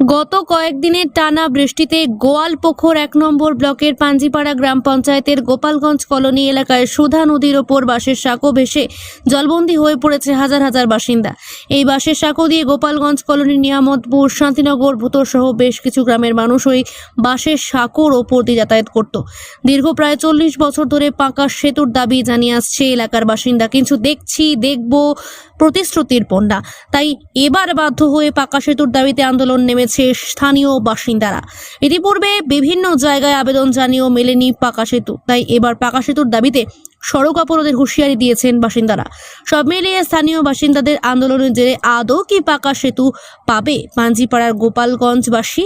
গত কয়েকদিনের টানা বৃষ্টিতে গোয়ালপুকুর ১ নম্বর ব্লকের পাঞ্জিপাড়া গ্রাম পঞ্চায়েতের গোপালগঞ্জ কলোনি এলাকায় সুধা নদীর ওপর বাঁশের সাঁকো ভেসে জলবন্দী হয়ে পড়েছে হাজার হাজার বাসিন্দা। এই বাঁশের সাঁকো দিয়ে গোপালগঞ্জ কলোনির নিয়ামতপুর, শান্তিনগর, ভূতর সহ বেশ কিছু গ্রামের মানুষ ওই বাঁশের সাঁকোর ওপর দিয়ে যাতায়াত করত। দীর্ঘ প্রায় ৪০ বছর ধরে পাকা সেতুর দাবি জানিয়ে আসছে এলাকার বাসিন্দা, কিন্তু দেখব প্রতিশ্রুতির পণ্যা। তাই এবার বাধ্য হয়ে পাকা সেতুর দাবিতে আন্দোলন নেমেছে স্থানীয় বাসিন্দারা। ইতিপূর্বে বিভিন্ন জায়গায় আবেদন জানিয়েও মেলেনি পাকা সেতু, তাই এবার পাকা সেতুর দাবিতে সড়ক অবরোধের হুঁশিয়ারি দিয়েছেন বাসিন্দারা। সব মিলিয়ে স্থানীয় বাসিন্দাদের আন্দোলনের জেরে আদৌ কি পাকা সেতু পাবে পাঞ্জিপাড়ার গোপালগঞ্জবাসী,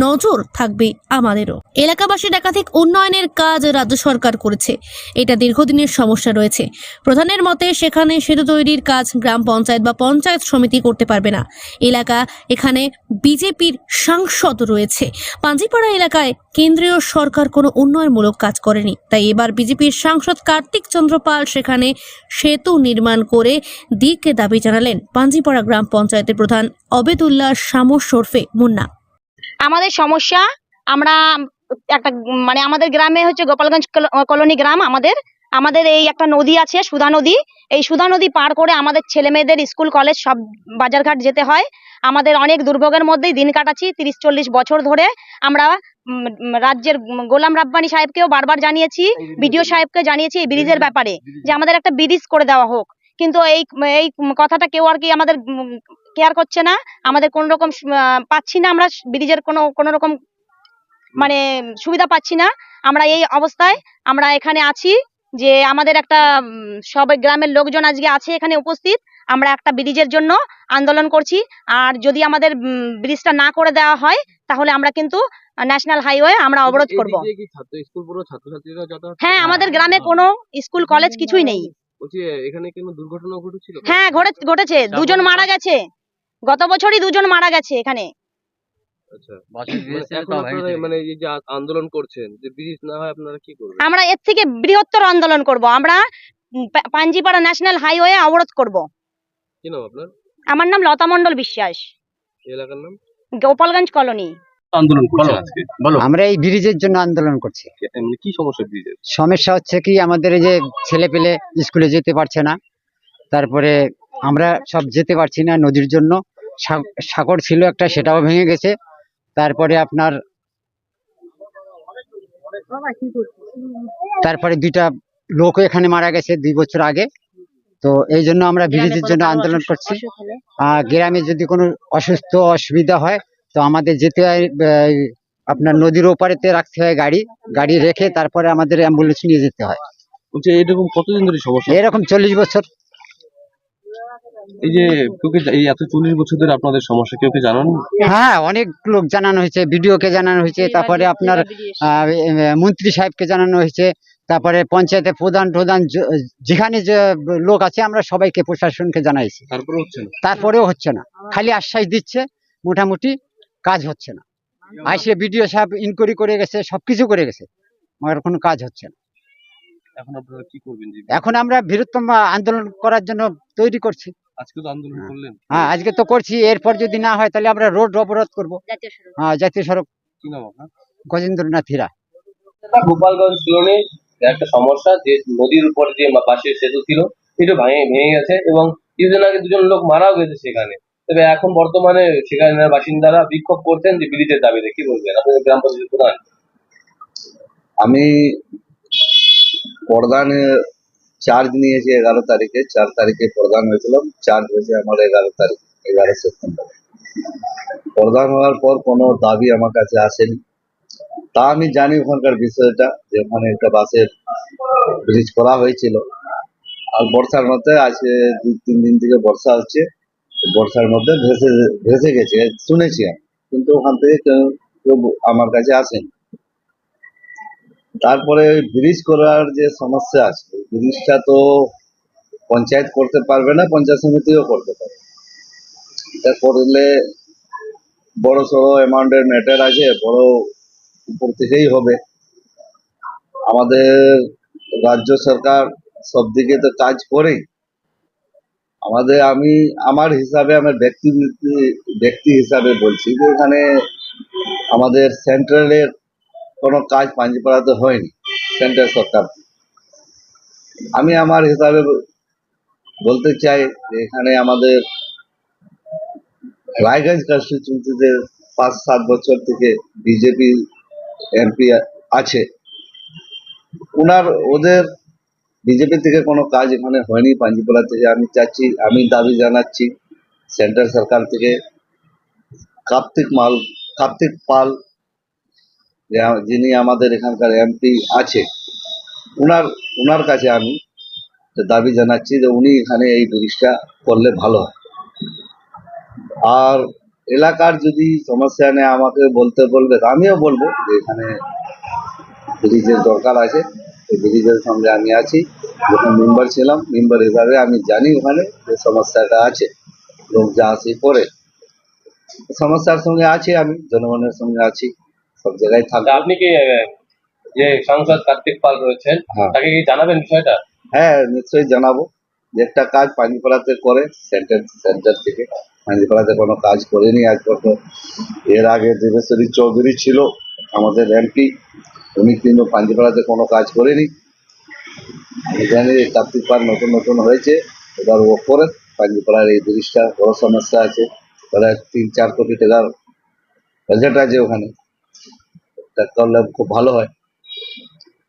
নজর থাকবে আমাদেরও। এলাকাবাসীর একাধিক উন্নয়নের কাজ রাজ্য সরকার করেছে, এটা দীর্ঘদিনের সমস্যা রয়েছে। প্রধানের মতে সেখানে সেতু তৈরির কাজ গ্রাম পঞ্চায়েত বা পঞ্চায়েত সমিতি করতে পারবে না। এখানে বিজেপির সাংসদ রয়েছে। পাঞ্জিপাড়া এলাকায় কেন্দ্রীয় সরকার কোনো উন্নয়নমূলক কাজ করেনি, তাই এবার বিজেপির সাংসদ কার্তিক চন্দ্র পাল সেখানে সেতু নির্মাণ করে দিকে দাবি জানালেন পাঞ্জিপাড়া গ্রাম পঞ্চায়েতের প্রধান অবেদুল্লাহ শামস ওরফে মুন্না। আমাদের সমস্যা, আমরা একটা আমাদের গ্রামে হচ্ছে গোপালগঞ্জ কলোনি গ্রাম। আমাদের এই একটা নদী আছে, সুধা নদী। এই সুধা নদী পার করে আমাদের ছেলে মেয়েদের স্কুল কলেজ সব বাজারঘাট যেতে হয়। আমাদের অনেক দুর্ভোগের মধ্যেই দিন কাটাচ্ছি 30-40 বছর ধরে। আমরা রাজ্যের গোলাম রাব্বানি সাহেবকেও বারবার জানিয়েছি, বিডিও সাহেবকে জানিয়েছি এই ব্রিজের ব্যাপারে, যে আমাদের একটা ব্রিজ করে দেওয়া হোক। কিন্তু এই এই কথাটা কেউ আর কি আমাদের কেয়ার করছে না। আমাদের কোন রকম পাচ্ছি না, আমরা ব্রিজের কোনো রকম সুবিধা পাচ্ছি না। আমরা এই অবস্থায় আমরা এখানে আছি, যে আমাদের একটা সবাই গ্রামের লোকজন আজকে আছে এখানে উপস্থিত। আমরা একটা ব্রিজের জন্য আন্দোলন করছি, আর যদি আমাদের ব্রিজটা না করে দেওয়া হয় তাহলে আমরা কিন্তু ন্যাশনাল হাইওয়ে আমরা অবরোধ করব। হ্যাঁ, আমাদের গ্রামে কোনো স্কুল কলেজ কিছুই নেই। হ্যাঁ, ঘটেছে, দুজন মারা গেছে। গত বছরই দুজন মারা গেছে এখানে। আন্দোলন করছেন যে ব্রিজ না হয় আপনারা কি করবেন? আমরা এর থেকে বৃহত্তর আন্দোলন করব। আমরা পাঞ্জিপাড়া ন্যাশনাল হাইওয়ে অবরোধ করব। কি নাম আপনার? আমার নাম লতা মণ্ডল বিশ্বাস। এলাকার নাম গোপালগঞ্জ কলোনি। আন্দোলন করছেন আজকে? বলো। আমরা এই ব্রিজের জন্য আন্দোলন করছি। কি সমস্যা ব্রিজের? সমস্যা হচ্ছে কি, আমাদের এই যে ছেলে পেলে স্কুলে যেতে পারছে না, তারপরে আমরা সব যেতে পারছি না নদীর জন্য। সাগর ছিল একটা, সেটাও ভেঙে গেছে। তারপরে দুইটা লোক এখানে মারা গেছে 2 বছর আগে। তো এই জন্য আমরা ব্রিজের জন্য আন্দোলন করছি। গ্রামে যদি কোনো অসুবিধা হয় তো আমাদের যেতে হয়, আপনার নদীর ওপারেতে রাখতে হয় গাড়ি রেখে, তারপরে আমাদের অ্যাম্বুলেন্স নিয়ে যেতে হয়। বলছি এরকম কতদিন ধরে সমস্যা? এরকম 40 বছর। এই যে এই এত 40 বছর ধরে আপনাদের সমস্যা কেউ কি জানান? হ্যাঁ, অনেক লোক জানানো হয়েছে, বিডিওকে জানানো হয়েছে, তারপরে আপনার মন্ত্রী সাহেবকে জানানো হয়েছে, তারপরে পঞ্চায়েতের প্রধান যেখানে যে লোক আছে আমরা সবাইকে, প্রশাসনকে জানাইছি। তারপরেও হচ্ছে না, খালি আশ্বাস দিচ্ছে, মোটামুটি কাজ হচ্ছে না। আইসে বিডিও সাহেব ইনকোয়ারি করে গেছে, সবকিছু করে গেছে, মगर কোনো কাজ হচ্ছে না। এখন আপনারা কি করবেন? এখন আমরা বৃহত্তম আন্দোলন করার জন্য তৈরি করছি। আজকে তো আন্দোলন করলেন? হ্যাঁ, আজকে তো করছি। এরপর যদি না হয় তাহলে আমরা রোড অবরোধ করবো। হ্যাঁ, জাতীয় সড়ক। কি নাম আপনার? গজেন্দ্রনাথ হীরা। গোপালগঞ্জ কলোনি একটা সমস্যা, যে নদীর উপর যে পাশের সেতু ছিল সেটা ভেঙে গেছে, এবং কিছুদিন আগে দুজন লোক মারাও গেছে সেখানে। তবে এখন বর্তমানে সেখানে বাসিন্দারা বিক্ষোভ করছেন যে ব্রিজের দাবিতে। কি বলবেন আপনাদের গ্রাম পঞ্চায়েত প্রধান? আমি প্রধানে চার্জ নিয়েছি 11 তারিখে। 4 তারিখে প্রধান হয়েছিলাম, চার্জ হয়েছে আমার 11 তারিখ, 11 সেপ্টেম্বর। প্রধান হওয়ার পর কোনো দাবি আমার কাছে আসেনি। তা আমি জানি ওখানকার বিষয়টা, যে ওখানে একটা বাসের ব্রিজ করা হয়েছিল, আর বর্ষার মধ্যে আজকে 2-3 দিন থেকে বর্ষা হচ্ছে, বর্ষার মধ্যে ভেসে গেছে শুনেছি আমি, কিন্তু ওখান থেকে কেউ আমার কাছে আসেনি। তারপরে ব্রিজ করার যে সমস্যা আছে, ব্রিজটা তো পঞ্চায়েত করতে পারবে না, পঞ্চায়েত সমিতিও করতে পারবে। এটা করলে বড় সড়ো অ্যামাউন্টের ম্যাটার আছে, বড় উপর থেকেই হবে। আমাদের রাজ্য সরকার সব দিকে তো কাজ করেই, আমি আমার হিসাবে আমার ব্যক্তি হিসাবে বলছি যে এখানে আমাদের সেন্ট্রালের কোনো কাজ পাঞ্জিপাড়াতে হয়নি সেন্ট্রাল সরকার। আমি আমার হিসাবে বলতে চাই যে এখানে আমাদের রায়গঞ্জ কনস্টিটিউন্সিতে 5-7 বছর থেকে বিজেপি এমপি আছে। ওদের বিজেপি থেকে কোনো কাজ এখানে হয়নি পাঞ্জিপাড়া থেকে। আমি দাবি জানাচ্ছি সেন্ট্রাল সরকার থেকে কার্তিক পাল যিনি আমাদের এখানকার এমপি আছে, উনার কাছে আমি দাবি জানাচ্ছি যে উনি এখানে এই ব্রিজটা করলে ভালো হয়। আর এলাকার যদি সমস্যা নেই আমাকে বলতে বলবে, আমিও বলবো যে এখানে ব্রিজের দরকার আছে। এই ব্রিজের সঙ্গে আমি আছি, যখন মেম্বার ছিলাম মেম্বার হিসাবে আমি জানি ওখানে যে সমস্যাটা আছে, লোক যা আসি করে সমস্যার সঙ্গে আছি, আমি জনগণের সঙ্গে আছি, সব জায়গায় তা থাকবো। আপনি কি যে সাংসদ কার্তিক পাল রয়েছেন হ্যাঁ। তাকে কি জানাবেন বিষয়টা? হ্যাঁ, নিশ্চয়ই জানাবো। যে একটা কাজ পাঞ্জিপাড়াতে করে সেন্টার থেকে পাঞ্জিপাড়াতে কোনো কাজ করেনি আজ পর্যন্ত। এর আগে দেবেশ্বরী চৌধুরী ছিল আমাদের এমপি, উনি কিন্তু পাঞ্জিপাড়াতে কোনো কাজ করেনি। আমি জানি কার্তিক পাল নতুন হয়েছে, এবার ও করে পাঞ্জিপাড়ার এই ব্রিজটা বড় সমস্যা আছে, প্রায় 3-4 কোটি টাকার বাজেট আছে ওখানে, এটা করলে খুব ভালো হয়।